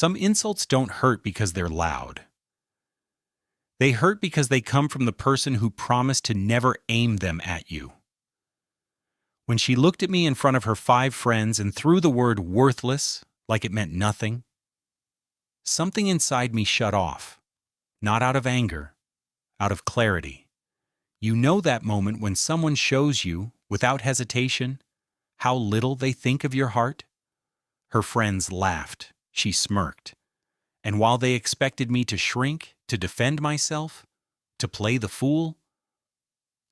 Some insults don't hurt because they're loud. They hurt because they come from the person who promised to never aim them at you. When she looked at me in front of her 5 friends and threw the word worthless like it meant nothing, something inside me shut off, not out of anger, out of clarity. You know that moment when someone shows you, without hesitation, how little they think of your heart? Her friends laughed, she smirked, and while they expected me to shrink, to defend myself, to play the fool,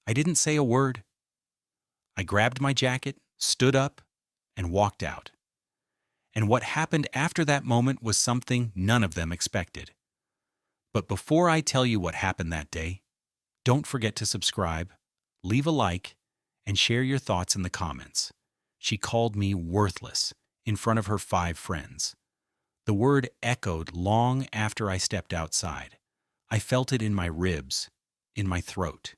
I didn't say a word. I grabbed my jacket, stood up, and walked out. And what happened after that moment was something none of them expected. But before I tell you what happened that day, don't forget to subscribe, leave a like, and share your thoughts in the comments. She called me worthless in front of her 5 friends. The word echoed long after I stepped outside. I felt it in my ribs, in my throat,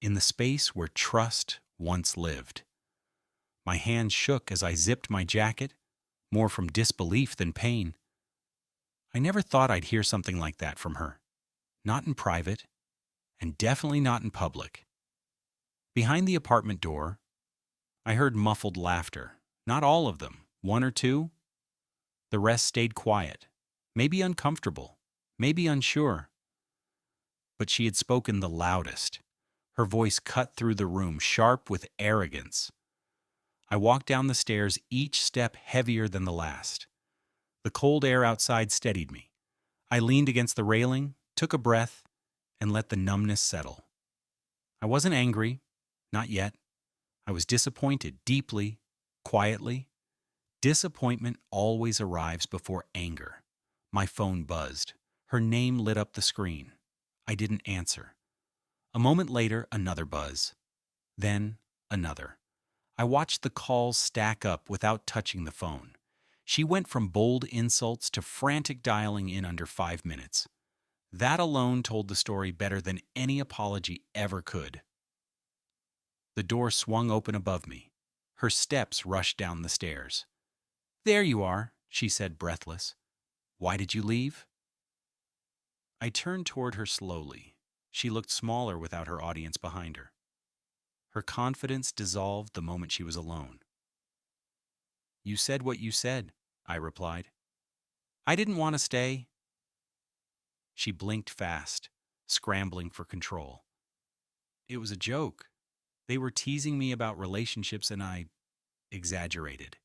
in the space where trust once lived. My hands shook as I zipped my jacket, more from disbelief than pain. I never thought I'd hear something like that from her. Not in private, and definitely not in public. Behind the apartment door, I heard muffled laughter. Not all of them, 1 or 2. The rest stayed quiet, maybe uncomfortable, maybe unsure. But she had spoken the loudest. Her voice cut through the room, sharp with arrogance. I walked down the stairs, each step heavier than the last. The cold air outside steadied me. I leaned against the railing, took a breath, and let the numbness settle. I wasn't angry, not yet. I was disappointed, deeply, quietly. Disappointment always arrives before anger. My phone buzzed. Her name lit up the screen. I didn't answer. A moment later, another buzz. Then, another. I watched the calls stack up without touching the phone. She went from bold insults to frantic dialing in under 5 minutes. That alone told the story better than any apology ever could. The door swung open above me. Her steps rushed down the stairs. "There you are," she said, breathless. "Why did you leave?" I turned toward her slowly. She looked smaller without her audience behind her. Her confidence dissolved the moment she was alone. "You said what you said," I replied. "I didn't want to stay." She blinked fast, scrambling for control. "It was a joke. They were teasing me about relationships and I exaggerated.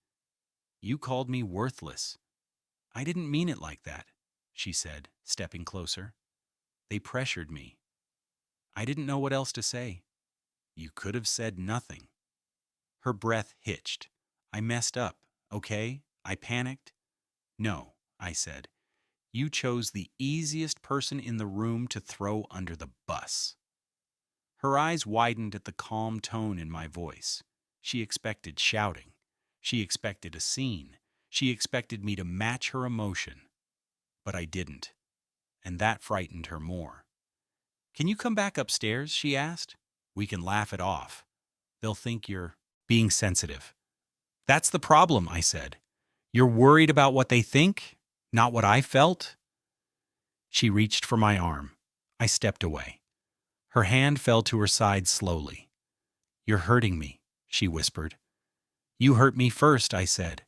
You called me worthless. I didn't mean it like that," she said, stepping closer. "They pressured me. I didn't know what else to say." "You could have said nothing." Her breath hitched. "I messed up, okay? I panicked." "No," I said. "You chose the easiest person in the room to throw under the bus." Her eyes widened at the calm tone in my voice. She expected shouting. She expected a scene. She expected me to match her emotion. But I didn't. And that frightened her more. "Can you come back upstairs?" she asked. "We can laugh it off. They'll think you're being sensitive." "That's the problem," I said. "You're worried about what they think, not what I felt." She reached for my arm. I stepped away. Her hand fell to her side slowly. "You're hurting me," she whispered. "You hurt me first," I said.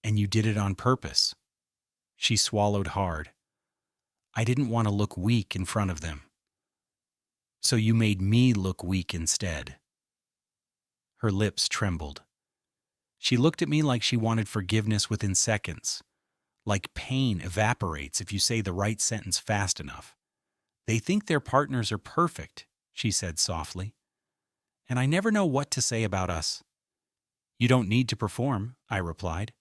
"And you did it on purpose." She swallowed hard. "I didn't want to look weak in front of them. So you made me look weak instead." Her lips trembled. She looked at me like she wanted forgiveness within seconds, like pain evaporates if you say the right sentence fast enough. "They think their partners are perfect," she said softly. "And I never know what to say about us." "You don't need to perform," I replied.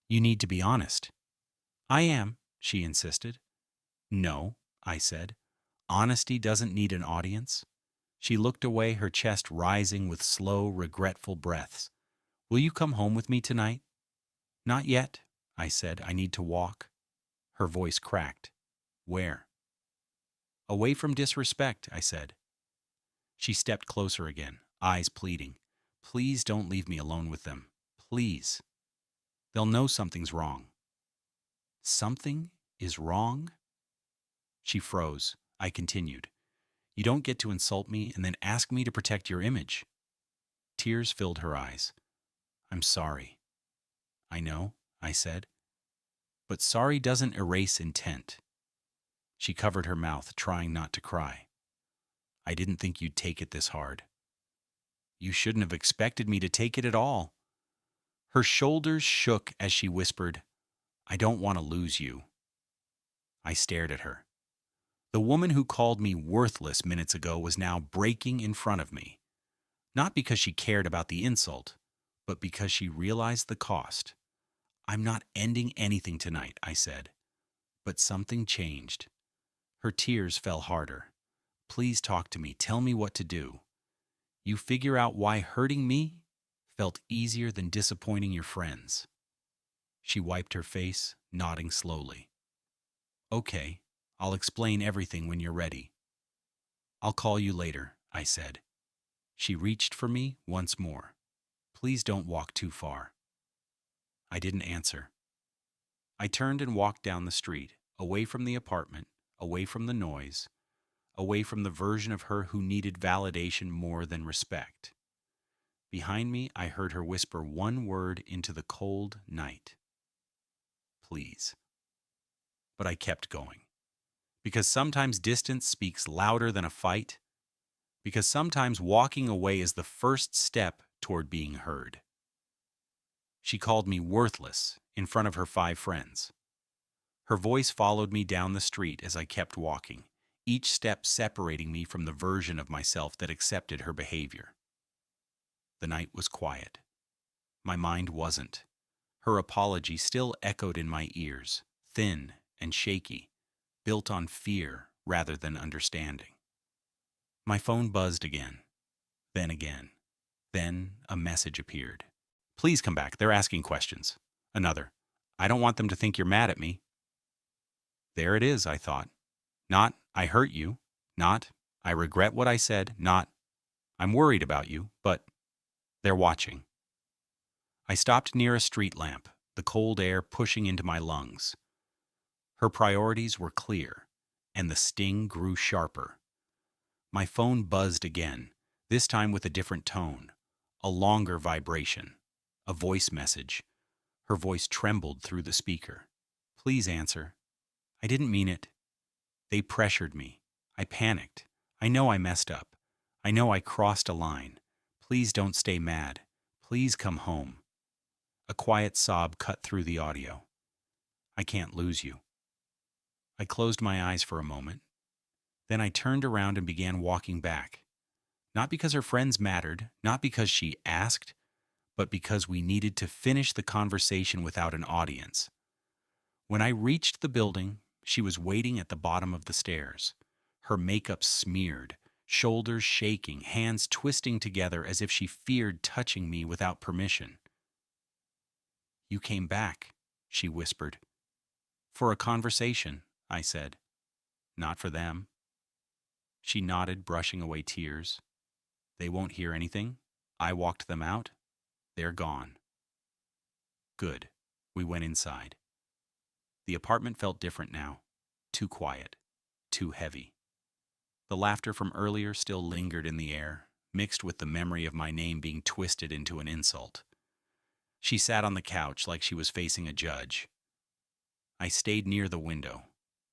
"You need to be honest." "I am," she insisted. "No," I said. "Honesty doesn't need an audience." She looked away, her chest rising with slow, regretful breaths. "Will you come home with me tonight?" "Not yet," I said. "I need to walk." Her voice cracked. "Where?" "Away from disrespect," I said. She stepped closer again, eyes pleading. "Please don't leave me alone with them. Please. They'll know something's wrong." Something is wrong? She froze. I continued. You don't get to insult me and then ask me to protect your image. Tears filled her eyes. I'm sorry. I know, I said. But sorry doesn't erase intent. She covered her mouth, trying not to cry. I didn't think you'd take it this hard. You shouldn't have expected me to take it at all. Her shoulders shook as she whispered, I don't want to lose you. I stared at her. The woman who called me worthless minutes ago was now breaking in front of me. Not because she cared about the insult, but because she realized the cost. I'm not ending anything tonight, I said. But something changed. Her tears fell harder. Please talk to me. Tell me what to do. You figure out why hurting me felt easier than disappointing your friends. She wiped her face, nodding slowly. Okay, I'll explain everything when you're ready. I'll call you later, I said. She reached for me once more. Please don't walk too far. I didn't answer. I turned and walked down the street, away from the apartment, away from the noise, away from the version of her who needed validation more than respect. Behind me, I heard her whisper one word into the cold night. Please. But I kept going. Because sometimes distance speaks louder than a fight. Because sometimes walking away is the first step toward being heard. She called me worthless in front of her 5 friends. Her voice followed me down the street as I kept walking, each step separating me from the version of myself that accepted her behavior. The night was quiet. My mind wasn't. Her apology still echoed in my ears, thin and shaky, built on fear rather than understanding. My phone buzzed again. Then a message appeared. Please come back. They're asking questions. Another. I don't want them to think you're mad at me. There it is, I thought. Not, I hurt you. Not, I regret what I said. Not, I'm worried about you. But they're watching. I stopped near a street lamp, the cold air pushing into my lungs. Her priorities were clear, and the sting grew sharper. My phone buzzed again, this time with a different tone, a longer vibration, a voice message. Her voice trembled through the speaker. Please answer. I didn't mean it. They pressured me. I panicked. I know I messed up. I know I crossed a line. Please don't stay mad. Please come home. A quiet sob cut through the audio. I can't lose you. I closed my eyes for a moment. Then I turned around and began walking back. Not because her friends mattered, not because she asked, but because we needed to finish the conversation without an audience. When I reached the building, she was waiting at the bottom of the stairs. Her makeup smeared, shoulders shaking, hands twisting together as if she feared touching me without permission. You came back, she whispered. For a conversation, I said. Not for them. She nodded, brushing away tears. They won't hear anything. I walked them out. They're gone. Good. We went inside. The apartment felt different now. Too quiet. Too heavy. The laughter from earlier still lingered in the air, mixed with the memory of my name being twisted into an insult. She sat on the couch like she was facing a judge. I stayed near the window.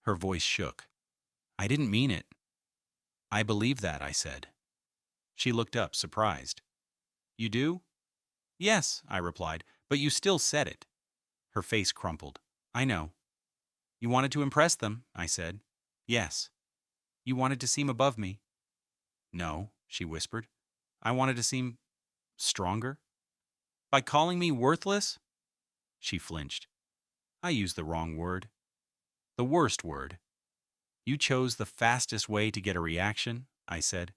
Her voice shook. I didn't mean it. I believe that, I said. She looked up, surprised. You do? Yes, I replied, but you still said it. Her face crumpled. I know. You wanted to impress them, I said. Yes. You wanted to seem above me. No, she whispered. I wanted to seem stronger. By calling me worthless? She flinched. I used the wrong word. The worst word. You chose the fastest way to get a reaction, I said.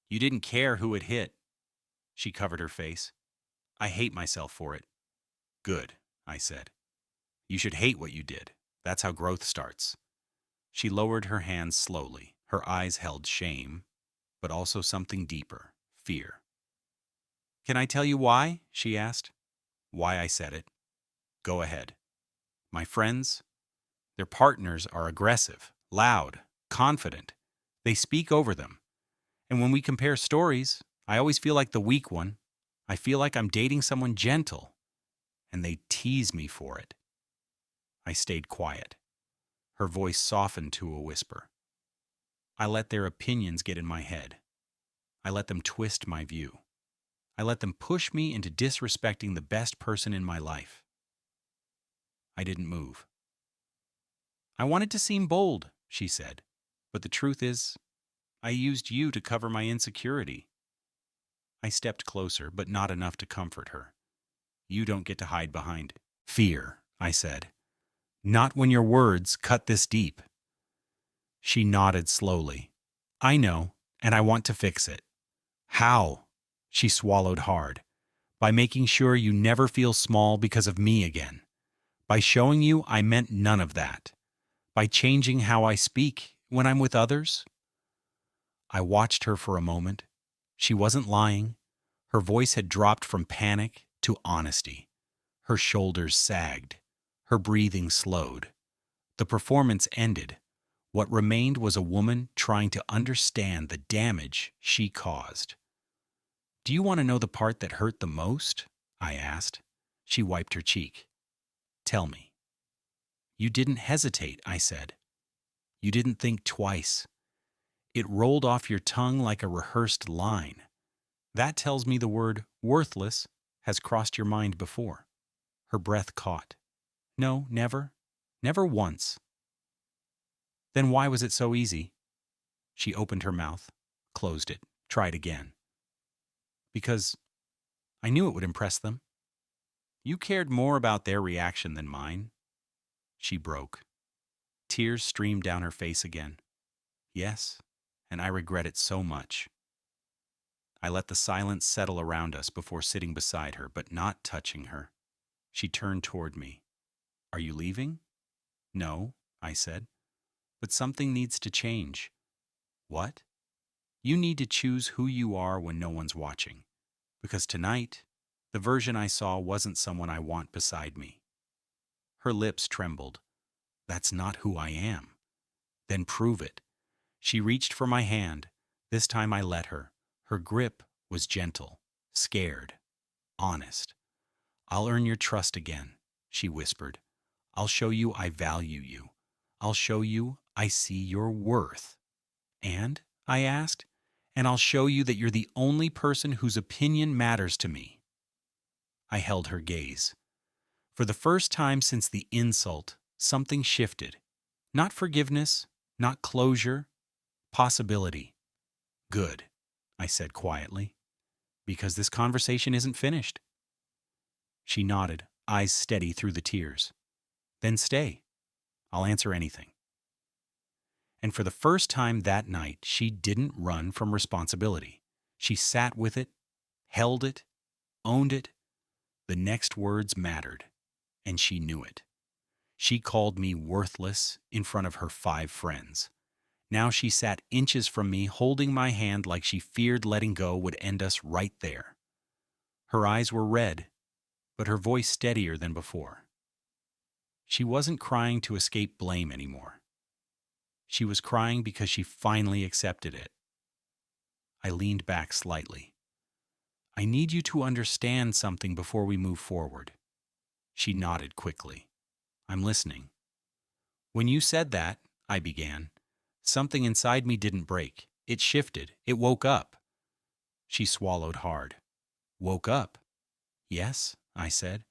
You didn't care who it hit. She covered her face. I hate myself for it. Good, I said. You should hate what you did. That's how growth starts. She lowered her hands slowly. Her eyes held shame, but also something deeper, fear. Can I tell you why? She asked. Why I said it. Go ahead. My friends, Their partners are aggressive, loud, confident. They speak over them. And when we compare stories, I always feel like the weak one. I feel like I'm dating someone gentle, and they tease me for it. I stayed quiet. Her voice softened to a whisper. I let their opinions get in my head. I let them twist my view. I let them push me into disrespecting the best person in my life. I didn't move. I wanted to seem bold, she said, but the truth is, I used you to cover my insecurity. I stepped closer, but not enough to comfort her. You don't get to hide behind fear, I said. Not when your words cut this deep. She nodded slowly. I know, and I want to fix it. How? She swallowed hard. By making sure you never feel small because of me again. By showing you I meant none of that. By changing how I speak when I'm with others. I watched her for a moment. She wasn't lying. Her voice had dropped from panic to honesty. Her shoulders sagged. Her breathing slowed. The performance ended. What remained was a woman trying to understand the damage she caused. Do you want to know the part that hurt the most? I asked. She wiped her cheek. Tell me. You didn't hesitate, I said. You didn't think twice. It rolled off your tongue like a rehearsed line. That tells me the word worthless has crossed your mind before. Her breath caught. No, never. Never once. Then why was it so easy? She opened her mouth, closed it, tried again. Because I knew it would impress them. You cared more about their reaction than mine. She broke. Tears streamed down her face again. Yes, and I regret it so much. I let the silence settle around us before sitting beside her, but not touching her. She turned toward me. Are you leaving? No, I said. But something needs to change. What? You need to choose who you are when no one's watching. Because tonight, the version I saw wasn't someone I want beside me. Her lips trembled. That's not who I am. Then prove it. She reached for my hand. This time I let her. Her grip was gentle, scared, honest. I'll earn your trust again, she whispered. I'll show you I value you. I'll show you I see your worth. And, I asked, and I'll show you that you're the only person whose opinion matters to me. I held her gaze. For the first time since the insult, something shifted. Not forgiveness, not closure, possibility. Good, I said quietly, because this conversation isn't finished. She nodded, eyes steady through the tears. Then stay. I'll answer anything. And for the first time that night, she didn't run from responsibility. She sat with it, held it, owned it. The next words mattered, and she knew it. She called me worthless in front of her 5 friends. Now she sat inches from me, holding my hand like she feared letting go would end us right there. Her eyes were red, but her voice steadier than before. She wasn't crying to escape blame anymore. She was crying because she finally accepted it. I leaned back slightly. I need you to understand something before we move forward. She nodded quickly. I'm listening. When you said that, I began, something inside me didn't break. It shifted. It woke up. She swallowed hard. Woke up? Yes, I said.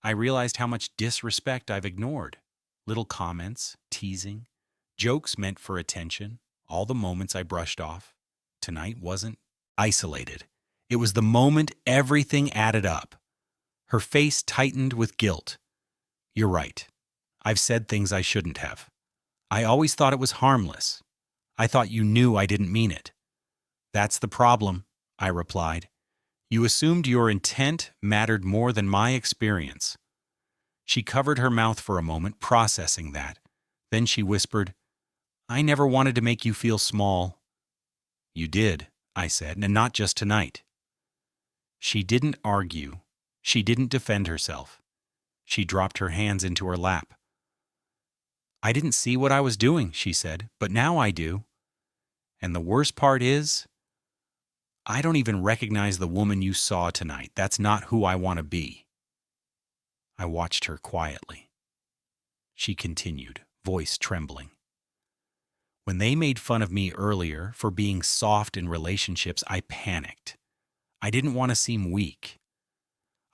I realized how much disrespect I've ignored. Little comments, teasing, jokes meant for attention, all the moments I brushed off. Tonight wasn't isolated. It was the moment everything added up. Her face tightened with guilt. You're right. I've said things I shouldn't have. I always thought it was harmless. I thought you knew I didn't mean it. That's the problem, I replied. You assumed your intent mattered more than my experience. She covered her mouth for a moment, processing that. Then she whispered, I never wanted to make you feel small. You did, I said, and not just tonight. She didn't argue. She didn't defend herself. She dropped her hands into her lap. I didn't see what I was doing, she said, but now I do. And the worst part is, I don't even recognize the woman you saw tonight. That's not who I want to be. I watched her quietly. She continued, voice trembling. When they made fun of me earlier for being soft in relationships, I panicked. I didn't want to seem weak.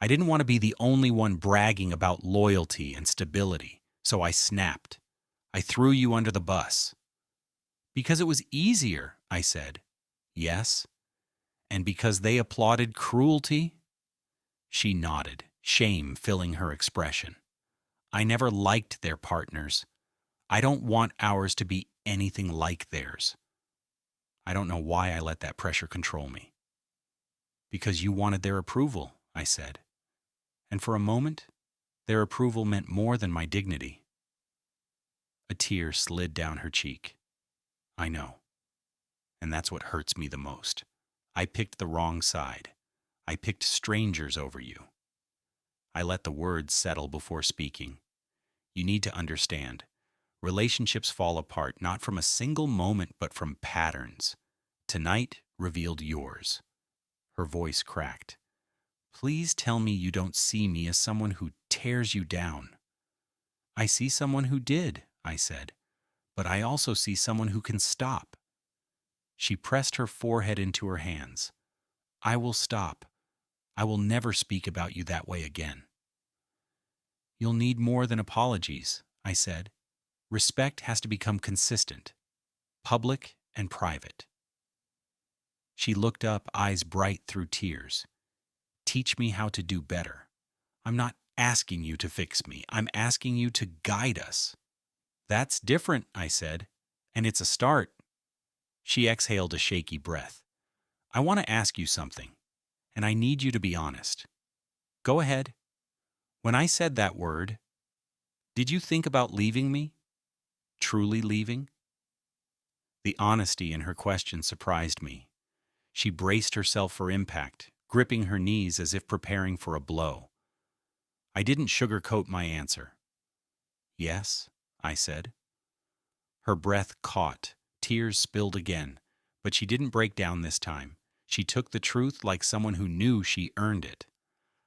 I didn't want to be the only one bragging about loyalty and stability, so I snapped. I threw you under the bus. Because it was easier, I said. Yes. And because they applauded cruelty? She nodded, shame filling her expression. I never liked their partners. I don't want ours to be anything like theirs. I don't know why I let that pressure control me. Because you wanted their approval, I said. And for a moment, their approval meant more than my dignity. A tear slid down her cheek. I know. And that's what hurts me the most. I picked the wrong side. I picked strangers over you. I let the words settle before speaking. You need to understand. Relationships fall apart not from a single moment but from patterns. Tonight revealed yours. Her voice cracked. Please tell me you don't see me as someone who tears you down. I see someone who did, I said, but I also see someone who can stop. She pressed her forehead into her hands. I will stop. I will never speak about you that way again. You'll need more than apologies, I said. Respect has to become consistent, public and private. She looked up, eyes bright through tears. Teach me how to do better. I'm not asking you to fix me. I'm asking you to guide us. That's different, I said, and it's a start. She exhaled a shaky breath. I want to ask you something, and I need you to be honest. Go ahead. When I said that word, did you think about leaving me? Truly leaving? The honesty in her question surprised me. She braced herself for impact, gripping her knees as if preparing for a blow. I didn't sugarcoat my answer. Yes, I said. Her breath caught, tears spilled again, but she didn't break down this time. She took the truth like someone who knew she earned it.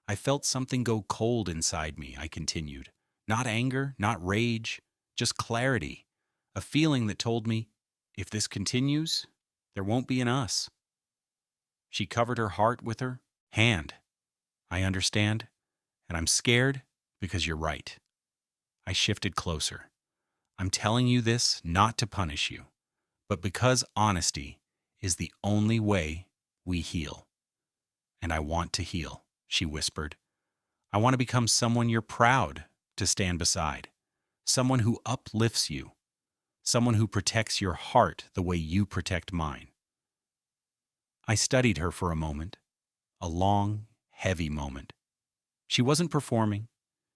I felt something go cold inside me, I continued. Not anger, not rage, just clarity. A feeling that told me, if this continues, there won't be an us. She covered her heart with her hand. I understand, and I'm scared because you're right. I shifted closer. I'm telling you this not to punish you, but because honesty is the only way we heal. And I want to heal, she whispered. I want to become someone you're proud to stand beside, someone who uplifts you, someone who protects your heart the way you protect mine. I studied her for a moment, a long, heavy moment. She wasn't performing.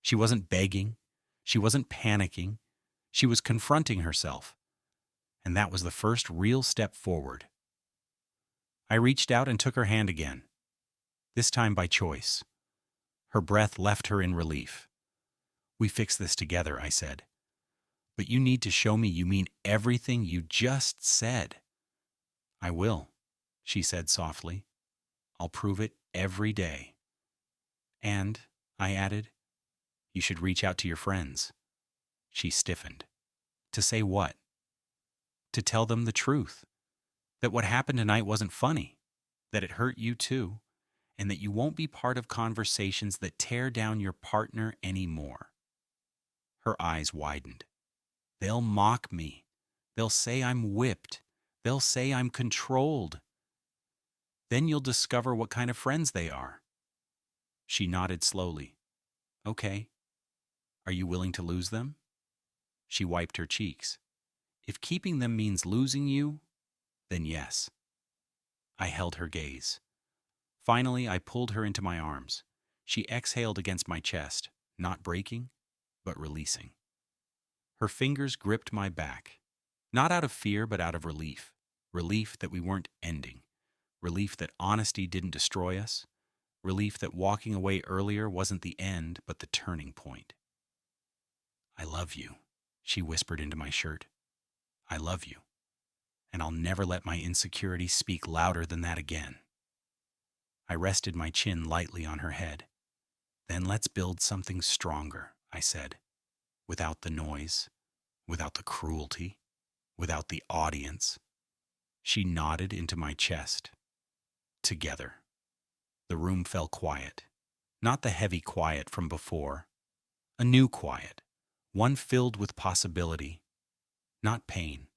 She wasn't begging. She wasn't panicking. She was confronting herself. And that was the first real step forward. I reached out and took her hand again, this time by choice. Her breath left her in relief. We fix this together, I said. But you need to show me you mean everything you just said. I will, she said softly. I'll prove it every day. And, I added, you should reach out to your friends. She stiffened. To say what? To tell them the truth. That what happened tonight wasn't funny. That it hurt you too. And that you won't be part of conversations that tear down your partner anymore. Her eyes widened. They'll mock me. They'll say I'm whipped. They'll say I'm controlled. Then you'll discover what kind of friends they are. She nodded slowly. Okay. Are you willing to lose them? She wiped her cheeks. If keeping them means losing you, then yes. I held her gaze. Finally, I pulled her into my arms. She exhaled against my chest, not breaking, but releasing. Her fingers gripped my back, not out of fear, but out of relief. Relief that we weren't ending. Relief that honesty didn't destroy us. Relief that walking away earlier wasn't the end, but the turning point. I love you, she whispered into my shirt. I love you, and I'll never let my insecurity speak louder than that again. I rested my chin lightly on her head. Then let's build something stronger, I said, without the noise, without the cruelty, without the audience. She nodded into my chest. Together. The room fell quiet. Not the heavy quiet from before. A new quiet, one filled with possibility, not pain.